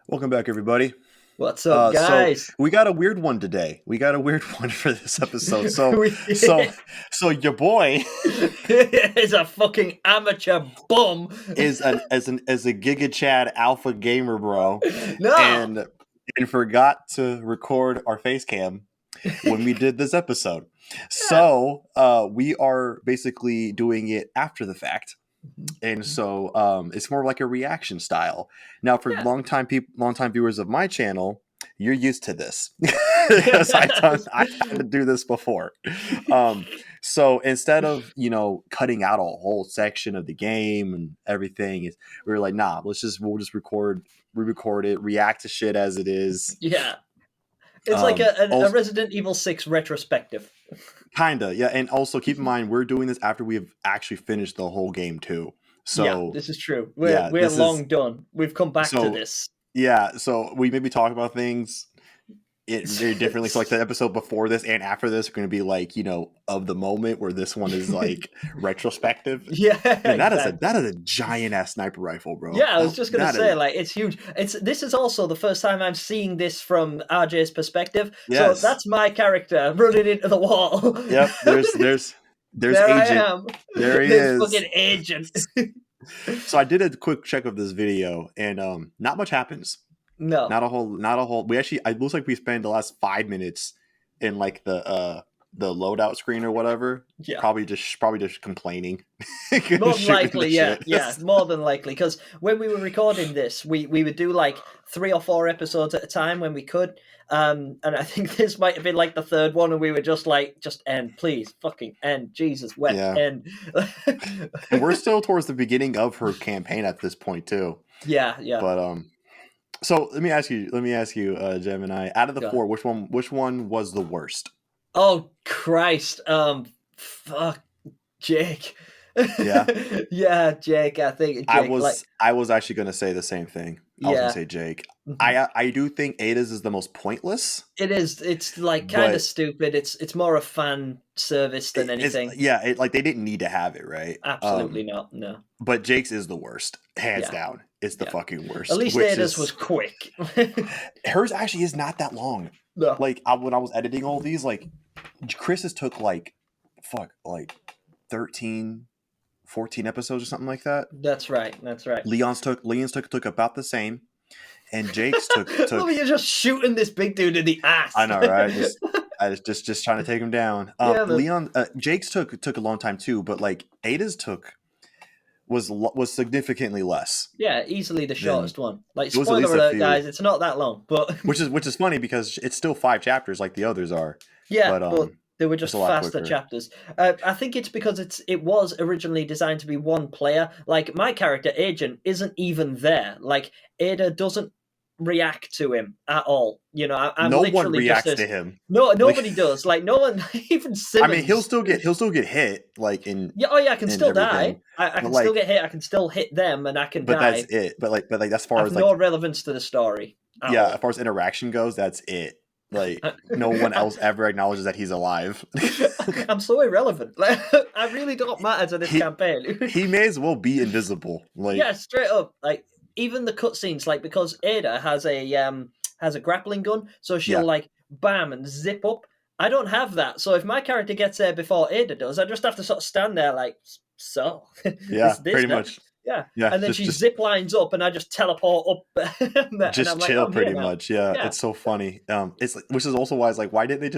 Welcome back, everybody. What's up, So guys? we got a weird one today. We got a weird one for this episode. So, We so, so your boy is a fucking amateur bum. is as a Giga Chad alpha gamer, bro, No. and forgot to record our face cam when we did this episode. Yeah. So we are basically doing it after the fact. And so it's more like a reaction style. Now, for Yeah. longtime viewers of my channel, you're used to this because I had to do this before. So instead of cutting out a whole section of the game and everything, we were like, nah, we'll just re-record it, react to shit as it is. Yeah. It's like a Also, Resident Evil 6 retrospective. kinda, yeah. And also keep in mind, we're doing this after we have actually finished the whole game too. Yeah, So this is true. We're yeah, we're this is long done. We've come back to so this. yeah. So we maybe talk about things very differently. So like the episode before this and after this are going to be like of the moment, where this one is like retrospective. Yeah, Man, exactly. that is a giant ass sniper rifle, bro. Yeah, I was just gonna That say, is like, it's huge. This is also the first time I'm seeing this from RJ's perspective. So yes. that's my character running into the wall. Yep. There's There I Agent. am. There he This is. fucking agent. So I did a quick check of this video, and not much happens. No. Not a whole. We actually, it looks like we spent the last 5 minutes in like the loadout screen or whatever. Yeah. Probably just complaining. More than likely, yeah, shit. yeah, more than likely. Because when we were recording this, we would do like 3 or 4 episodes at a time when we could. And I think this might have been like the third one, and we were just like, just end, please, fucking end, Jesus, wet, Yeah. end. And we're still towards the beginning of her campaign at this point too. Yeah, yeah. But so let me ask you, Gemini, out of the Go four, on. which one was the worst? Oh Christ, fuck, Jake. Yeah. Yeah, Jake. I think Jake. I was actually going to say the same thing. I was going Yeah. to say Jake. Mhm. I do think Ada's is the most pointless. It is. It's like kind of But stupid. It's more a fan service than anything. like they didn't need to have it, right? Absolutely not. No. But Jake's is the worst, hands Yeah. down. It's the Yeah. fucking At worst. least Which Ada's was is quick. hers actually is not that long. No. Like when I was editing all these, like Chris's took like 13, 14 episodes or something like that. That's right. That's right. Leon's took about the same, and Jake's took. Look, you're just shooting this big dude in the ass. I know, right? I was just trying to take him down. Yeah, Jake's took a long time too, but like Ada's took was significantly less. Yeah, easily the shortest one. Like, it was at spoiler least a alert, few. guys, it's not that long, but which is funny because it's still 5 chapters like the others are. yeah, but they were just a lot faster quicker. chapters. I think it's because it was originally designed to be one player. Like, my character Agent isn't even there. Like, Ada doesn't react to him at all. You know, I'm no literally one reacts just to him. No, nobody does. Like, no one, even Simmons. I mean, he'll still get hit. Like in yeah, oh yeah, I can still everything. die. I can still get hit. I can still hit them, and I can but die. That's it. But like as far as no relevance to the story. Yeah, as far as interaction goes, that's it. Like no one else ever acknowledges that he's alive. I'm so irrelevant. Like, I really don't matter to this campaign. He may as well be invisible. Like yeah, straight up. Like even the cutscenes, like because Ada has a grappling gun, so she'll like bam and zip up. I don't have that, so if my character gets there before Ada does, I just have to sort of stand there like so. Yeah, pretty much. Yeah, yeah, and then she zip lines up, and I just teleport up. Just and chill, like, pretty much. Yeah, it's so funny. It's which is also why it's like, why didn't they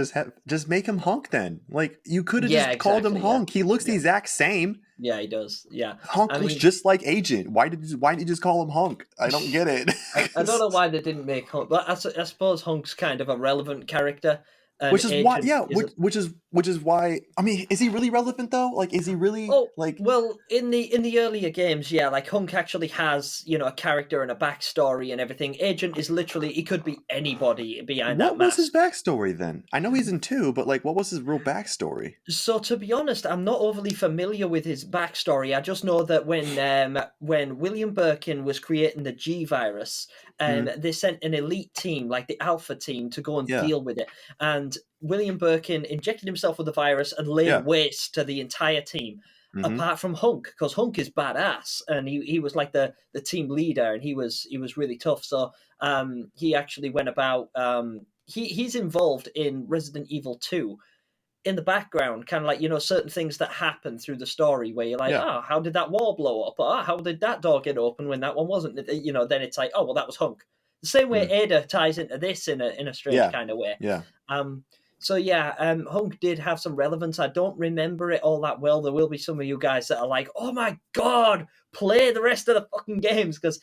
just make him Hunk then? Like you could have just called him Hunk. He looks the exact same. Yeah, he does. Yeah, Hunk looks just like Agent. Why did you just call him Hunk? I don't get it. I don't know why they didn't make Hunk, but I suppose Hunk's kind of a relevant character. Which is why, which is why. I mean, is he really relevant though? Like, is he really? Well, in the earlier games, yeah, like Hunk actually has a character and a backstory and everything. Agent is literally he could be anybody behind that mask. What was his backstory then? I know he's in 2, but like, what was his real backstory? So to be honest, I'm not overly familiar with his backstory. I just know that when William Birkin was creating the G virus, they sent an elite team, like the Alpha team, to go and deal with it, and William Birkin injected himself with the virus and laid waste to the entire team. Mm-hmm. apart from Hunk, because Hunk is badass and he was like the team leader, and he was really tough. So he actually went about he's involved in Resident Evil 2 in the background, kind of like, certain things that happen through the story where you're like, Yeah. oh, how did that wall blow up? Oh, how did that door get open when that one wasn't? Then it's like, oh, well, that was Hunk. The same way Ada ties into this in a strange kind of way. Yeah. So yeah, Hunk did have some relevance. I don't remember it all that well. There will be some of you guys that are like, oh my God, play the rest of the fucking games, because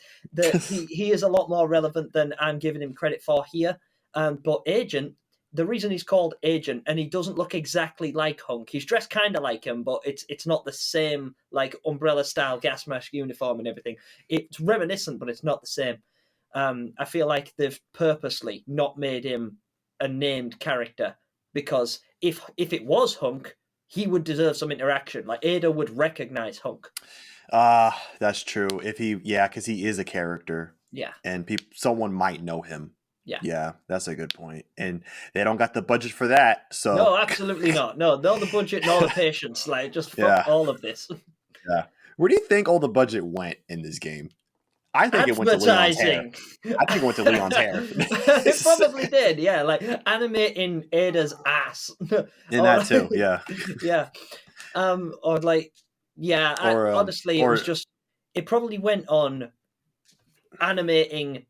he is a lot more relevant than I'm giving him credit for here. But Agent, the reason he's called Agent, and he doesn't look exactly like Hunk. He's dressed kind of like him, but it's not the same, like, umbrella style gas mask uniform and everything. It's reminiscent, but it's not the same. I feel like they've purposely not made him a named character, because if it was Hunk, he would deserve some interaction. Like, Ada would recognize Hunk. That's true. Because he is a character. Yeah. And someone might know him. Yeah. Yeah, that's a good point. And they don't got the budget for that. So no, absolutely not. No, not the budget, nor the patience. Like, just fuck all of this. Yeah. Where do you think all the budget went in this game? I think it went to Leon's hair. I think it went to Leon's hair. It probably did, yeah. Like, animating Ada's ass. In that too, yeah. Yeah. Or like, yeah. Honestly, it was just. It probably went on animating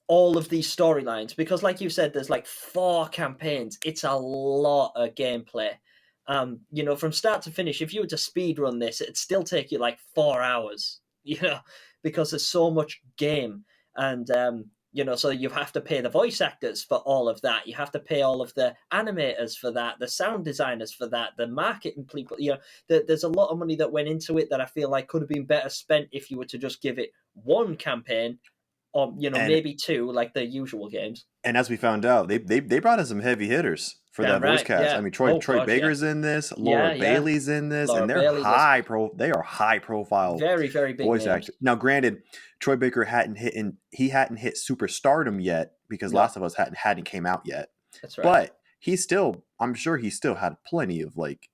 all of these storylines, because, like you said, there's like 4 campaigns. It's a lot of gameplay. From start to finish, if you were to speed run this, it'd still take you like 4 hours. Because there's so much game, and so you have to pay the voice actors for all of that. You have to pay all of the animators for that, the sound designers for that, the marketing people. There's a lot of money that went into it that I feel like could have been better spent if you were to just give it 1 campaign, or maybe 2, like the usual games. And as we found out, they brought in some heavy hitters for that voice cast. Yeah. I mean, Troy Baker's in this, Laura Bailey's in this, and they're they are high profile, very, very big voice actors. Now, granted, Troy Baker hadn't hit superstardom yet, because Last of Us hadn't came out yet. That's right. But I'm sure he still had plenty of, like,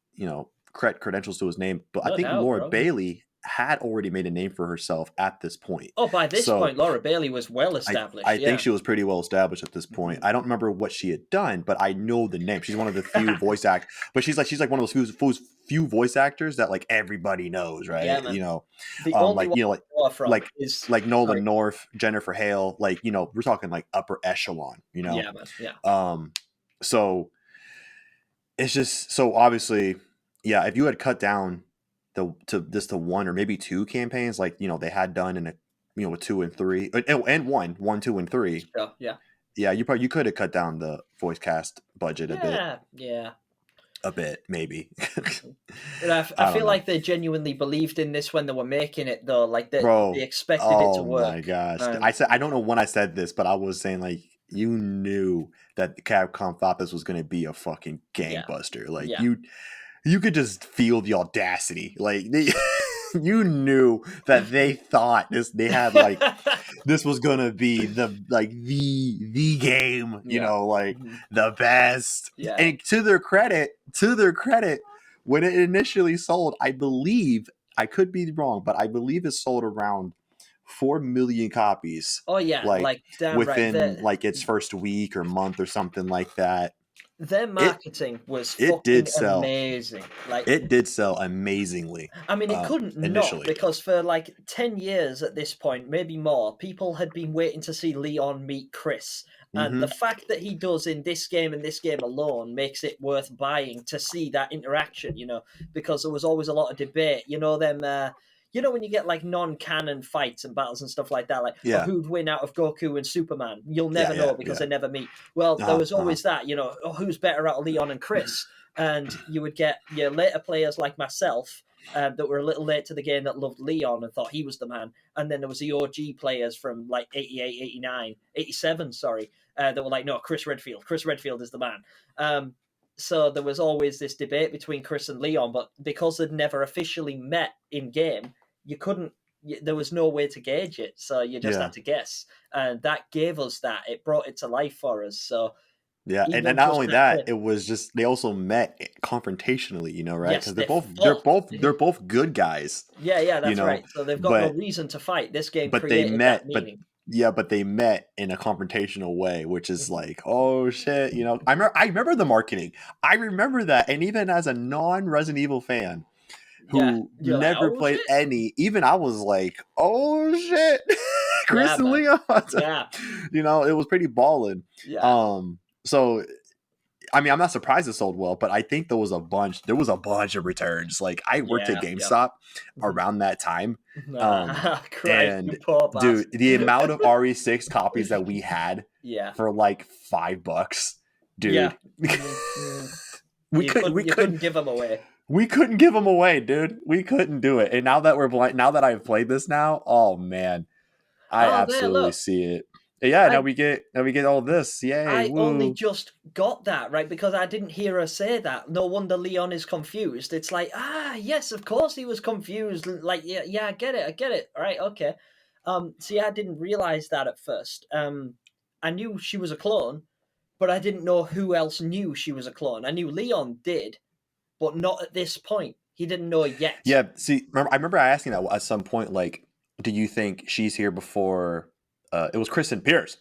credentials to his name. But I think Laura Bailey had already made a name for herself at this point. Oh, by this point, Laura Bailey was well established. I think she was pretty well established at this point. I don't remember what she had done, but I know the name. She's one of the few voice actors, but she's like one of those few voice actors that, like, everybody knows, right? Yeah, man. Like Nolan North, Jennifer Hale, like, we're talking like upper echelon, Yeah, man. Yeah. So it's just, so obviously, yeah, if you had cut down to 1 or maybe 2 campaigns, like, they had done in with 2 and 3 and 1, 2, and 3. Yeah, you could have cut down the voice cast budget a bit, maybe. I feel like they genuinely believed in this when they were making it, though. Like, they expected it to work. Oh my gosh! I don't know when I said this, but I was saying, like, you knew that Capcom thought this was going to be a fucking gangbuster. Like, you could just feel the audacity. Like, you knew that they thought they had, like, this was gonna be the game, the best. Yeah. And to their credit, when it initially sold, I believe, I could be wrong, but I believe it sold around 4 million copies. Oh yeah, like within like its first week or month or something like that. Their marketing was fucking amazing. Like, it did sell amazingly. I mean, it couldn't initially, not, because for like 10 years at this point, maybe more, people had been waiting to see Leon meet Chris. And the fact that he does in this game and this game alone makes it worth buying to see that interaction, because there was always a lot of debate. When you get like non-canon fights and battles and stuff like that, like who'd win out of Goku and Superman, you'll never know because they never meet. Well, there was always that, who's better out of Leon and Chris? And you would get your later players like myself that were a little late to the game that loved Leon and thought he was the man. And then there was the OG players from like 88, 89, 87, that were like, no, Chris Redfield is the man. So there was always this debate between Chris and Leon, but because they'd never officially met in game, there was no way to gauge it. So you just had to guess. And that gave us that. It brought it to life for us. So Yeah, and even not just only that that, clip. it was just they also met confrontationally, you know, right? Yes, Because they they're fought. both good guys, Yeah, you that's know, right. So they've got no but reason to fight. This game but they created that met, but meaning. yeah, but they met in a confrontational way, which is Mhm. like, oh shit, you know. I remember the marketing. I remember that, and even as a non-Resident Evil fan Yeah, who you're like, never oh played shit. any, even I was like, oh shit, Yeah, Chris and man. Leon, Yeah, you know, it was pretty ballin'. yeah, So I mean, I'm not surprised it sold well, but I think there was a bunch. There was a bunch of returns. Like I worked at yeah. GameStop Mhm. around that time, um, Ah, Christ, you and poor dude, bastard. the amount of RE6 copies that we had Yeah, for like $5, yeah. dude, we You couldn't, couldn't, we you couldn't, couldn't give them away. we couldn't give them away, dude. We couldn't do it. And now that we're blind, now that I've played this now, oh man, I Oh, there, absolutely look. see it. Yeah, I now we get all this. Yay, I only woo. just got that, right? Because I didn't hear her say that. No wonder Leon is confused. It's like, yes, of course he was confused. Like, yeah, I get it. All right, okay. See, I didn't realize that at first. I knew she was a clone, but I didn't know who else knew she was a clone. I knew Leon did, but not at this point. He didn't know yet. Yeah, see, I remember asking that at some point, like, do you think she's here before? It was Kristen Pierce.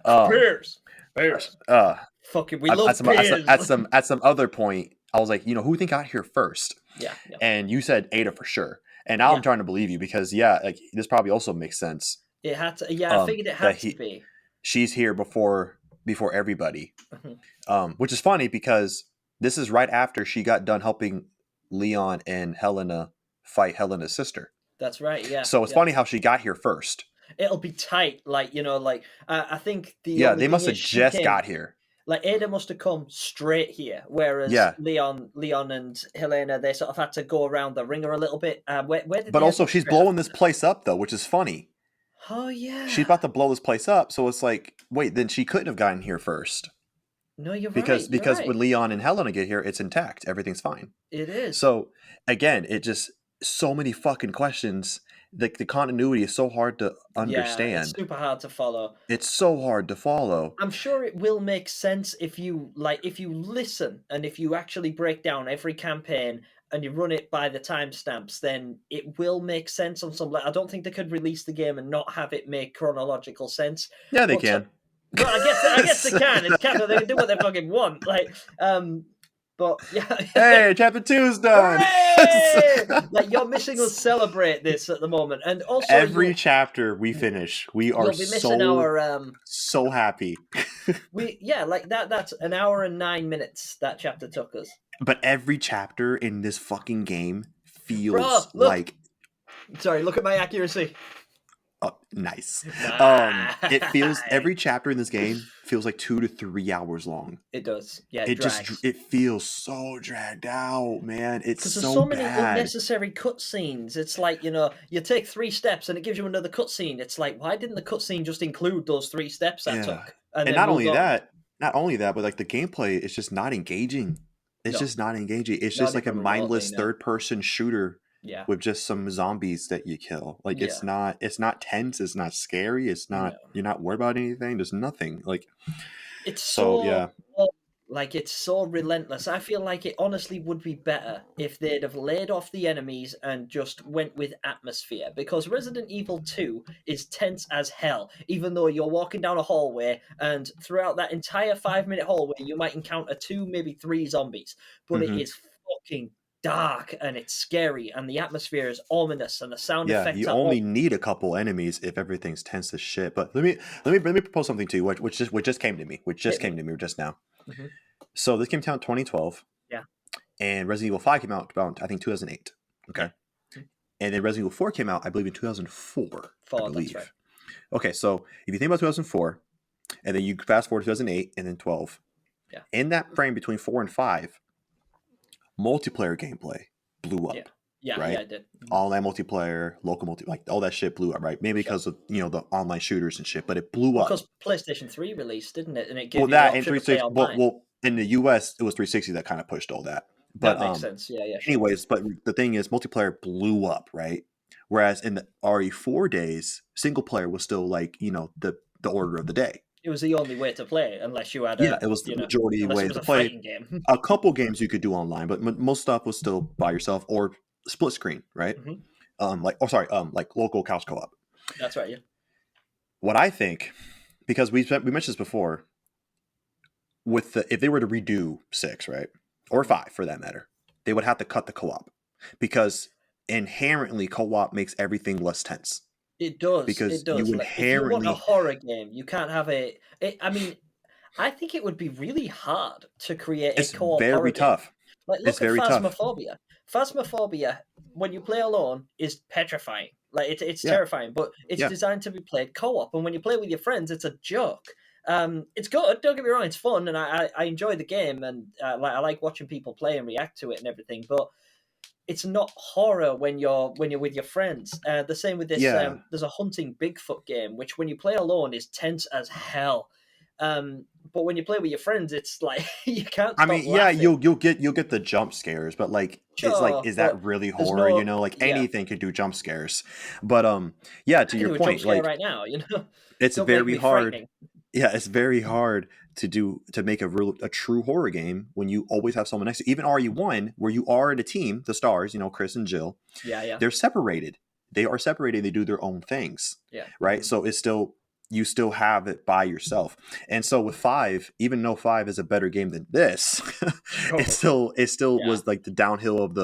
Um, Piers, Piers. uh, Fucking, we at love some Piers. at some other point, I was like, you know, who do you think got here first? Yeah. And you said Ada for sure. And now I'm Yeah. trying to believe you because yeah, like this probably also makes sense. It had to. Yeah, I figured it That had to be. she's here before everybody. Mhm. Which is funny because this is right after she got done helping Leon and Helena fight Helena's sister. That's right. Yeah, So it's yeah. funny how she got here first. It'll be tight. Like, like I think the Yeah, only they thing must is have she just came. got here. Like Ada must have come straight here, whereas Yeah, Leon and Helena, they sort of had to go around the ringer a little bit. Where did but they head also to she's straight blowing after this that? place up though, which is funny. Oh She's yeah. about to blow this place up, so it's like, wait, then she couldn't have gotten here first No, you're right. because You're right. when Leon and Helena get here, it's intact, everything's fine. It is. So again, it just so many fucking questions. Like the continuity is so hard to Yeah, it's understand. super hard to follow. It's so hard to follow. I'm sure it will make sense if you if you listen and if you actually break down every campaign and you run it by the timestamps, then it will make sense on some level. I don't think they could release the game and not have it make chronological sense. Yeah, they But can. well, I guess they can. It's kind of they can do what they fucking want. But yeah. Hey, chapter 2 is done. Hooray! Like you're missing us celebrate this at the moment, and also Every chapter we finish, we are you'll be missing our so happy. like that's an hour and 9 minutes that chapter took us. But every chapter in this fucking game Bro, feels look. like Sorry, look at my accuracy. nice. It feels Nice. every chapter in this game feels like 2 to 3 hours long. It does. Yeah, it It just drags. it feels so dragged out, man. It's Because there's so so many bad. unnecessary cutscenes. It's like, you take 3 steps and it gives you another cutscene. It's like, why didn't the cutscene just include those 3 steps I Yeah. took? And And then move on? not only that, but like the gameplay is just not engaging. It's No, just not engaging. It's just not like a even remotely, mindless no. third person shooter Yeah. with just some zombies that you kill. Like Yeah. it's not tense, it's not scary, it's not No. you're not worried about anything. There's nothing. Like It's so so yeah. it's so relentless. I feel like it honestly would be better if they'd have laid off the enemies and just went with atmosphere, because Resident Evil 2 is tense as hell, even though you're walking down a hallway and throughout that entire 5-minute hallway you might encounter 2, maybe 3 zombies, but it Mhm. is fucking dark and it's scary and the atmosphere is ominous and the sound Yeah, effects you are only need a couple enemies if everything's tense as shit. But let me propose something to you, which just came to me, hit me. just now. Hmm. So this came out in 2012, Yeah. and Resident Evil 5 came out about I think 2008. Yeah. Okay, and then Resident Evil 4 came out I believe in 2004. I 4, that's right. believe. Okay, so if you think about 2004, and then you fast forward to 2008 and then 12, Yeah. in that frame between 4 and 5, multiplayer gameplay blew up. Yeah, Right? I did. Online multiplayer, local like all that shit blew up, right? Maybe because of the online shooters and shit, but it blew up. Because PlayStation 3 released, didn't it? And it gave Well, you the that and option to play 360. online. Well, in the US, it was 360 that kind of pushed all that. But That makes sense. Yeah, sure. anyways, but the thing is, multiplayer blew up, right? Whereas in the RE4 days, single player was still like the order of the day. It was the only way to play, unless you had Yeah, a, it was the you know, majority unless it way was to a play. fighting game. A couple games you could do online, but most stuff was still by yourself or split screen, right? Hmm. Like local couch co-op. That's right. Yeah. What I think, because we mentioned this before, with if they were to redo 6, right, or 5 for that matter, they would have to cut the co-op because inherently co-op makes everything less tense. It does. It Because you does. Like, if you want a inherently, horror game, you can't have I mean, I think it would be really hard to create a it's co-op very horror game. tough. Like, It's look at very tough. Phasmophobia. Phasmophobia, when you play alone, is petrifying. Like, it's Yeah, terrifying, but it's yeah, designed to be played co-op. And when you play with your friends, it's a joke. It's good. Don't get me wrong; it's fun, and I enjoy the game, and I like watching people play and react to it and everything. But it's not horror when you're with your friends. The same with this. yeah. There's a hunting Bigfoot game, which when you play alone is tense as hell. But when you play with your friends, it's like you can't I stop mean, yeah, laughing. you'll get the jump scares, but like it's like, Sure, is but that really there's horror? You no. know, like Yeah, anything could do jump scares. But yeah, I to can your do a jump point, scare like right now. it's Don't make very me hard. frightening. Yeah, it's very hard to make a true horror game when you always have someone next to you. Even RE1, where you are in a team, the stars, Chris and Jill, Yeah, yeah, they're separated. They are separated. They do their own things, yeah. right? Mhm. So it's still you still have it by yourself. And so with 5, even though 5 is a better game than this, Sure. it still Yeah, was like the downhill of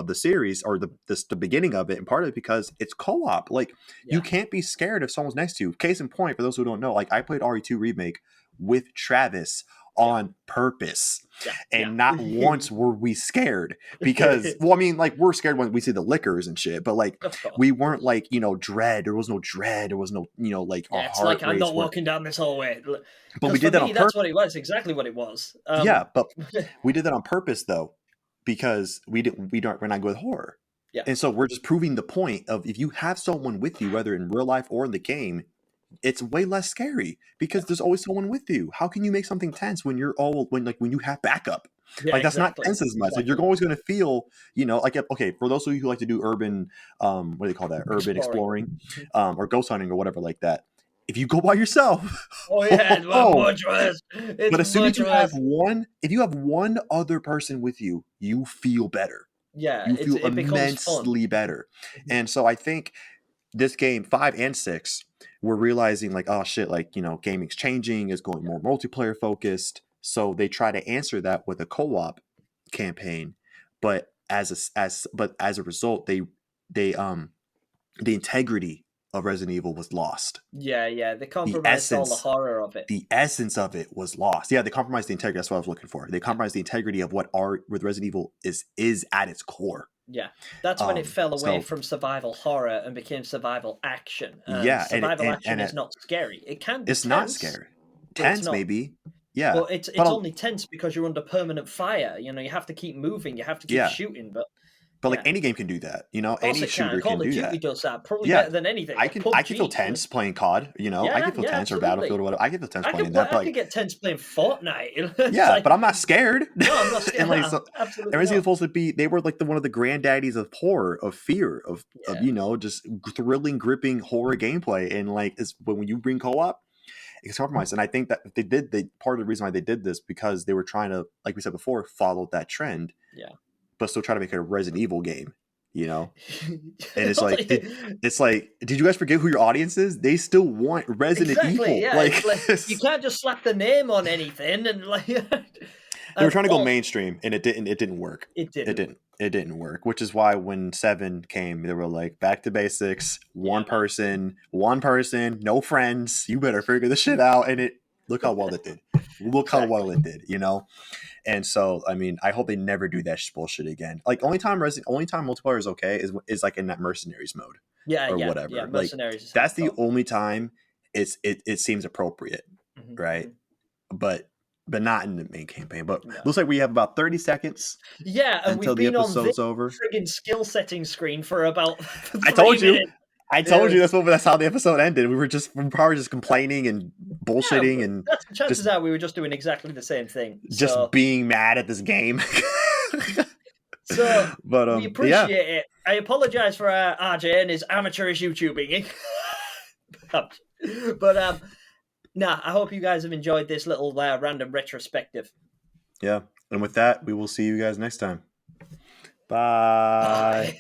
the series or the beginning of it, and part of it because it's co-op. Like you yeah. can't be scared if someone's next to you. Case in point, for those who don't know, like I played RE2 Remake with Travis Yeah, on purpose, yeah, yeah. and not once were we scared because, well, I mean, like we're scared when we see the lickers and shit, but like Of course, we of weren't course. like, dread. There was no dread. There was no, like our Yeah, it's heart like I'm rates not weren't. walking down this hallway. But we Because for did that on me, that's purpose. what it was. Exactly what it was. Yeah, but we did that on purpose though, because we're not good with horror. Yeah, And so we're just proving the point of if you have someone with you, whether in real life or in the game, it's way less scary because there's always someone with you. How can you make something tense when when you have backup? yeah, Like that's not exactly, tense as much. Like you're exactly. always going to feel, like okay, for those of you who like to do urban, what do they call that? Urban Exploring. exploring, or ghost hunting or whatever like that. If you go by yourself, Oh yeah, it's much worse. but It's as soon as much you have worse. if you have one other person with you, you feel better. Yeah, You feel it becomes fun. immensely better. Mhm. And so I think this game 5 and 6, we're realizing like, oh shit, like, gaming's changing, is going more multiplayer focused. So they try to answer that with a co-op campaign, but as a result, they the integrity of Resident Evil was lost. Yeah, yeah. They The compromised all the essence horror of it. the essence of it was lost. Yeah, they compromised the integrity. That's what I was looking for. They Yeah, compromised the integrity of what art with Resident Evil is at its core. yeah. That's when it fell away So from survival horror and became survival action. And yeah, survival action is it not scary. It can be it's not tense, scary. but it's Tense not. maybe, yeah, But it's but it's only tense because you're under permanent fire. You have to keep moving. You have to keep yeah, shooting. But but like yeah, any game can do that. of course Any it can. shooter can Call of do Duty that. does that probably Yeah, better than anything. I Or can feel PUBG. tense playing COD. I Yeah, can feel yeah, tense or Battlefield absolutely. or whatever. I can feel tense playing that. But I could like, get tense playing Fortnite. It's yeah, like but I'm not scared. no, I'm not And scared. like so, Absolutely Resident not. Evil's supposed to be, they were like one of the granddaddies of horror, of fear, of Yeah, just thrilling, gripping horror gameplay. And like it's when you bring co-op, it's compromised. And I think that they part of the reason why they did this because they were trying to, like we said before, follow that trend, yeah. but still try to make it a Resident Evil game. You know, and it's like, Like, did you guys forget who your audience is? They still want Resident exactly. Evil. Yeah, Like it's like you can't just slap the name on anything and like. they were trying to go Well, mainstream, and it didn't work. it didn't. It didn't work, which is why when 7 came, they were like, back to basics, Yeah, one person, no friends. You better figure this shit out. And look how well it did. Look how well exactly. it did, And so, I mean, I hope they never do that bullshit again. Like only time multiplayer is okay is like in that mercenaries mode Yeah, or yeah, yeah. whatever. Like Mercenaries is that's the hardcore. only time it seems appropriate, Mhm, right? mhm. But not in the main campaign. But No. looks like we have about 30 seconds Yeah, and until we've the been on this episode's over. friggin' skill setting screen for about I 3 told you. minutes. I told Yeah, you that's how the episode ended. We were probably just complaining and yeah. bullshitting and That's chances just are we were just doing exactly the same thing. So, being mad at this game. so But we yeah. appreciate it. I apologize for RJ and his amateurish YouTubing. But Nah, I hope you guys have enjoyed this little random retrospective. Yeah. And with that, we will see you guys next time. Bye. Bye.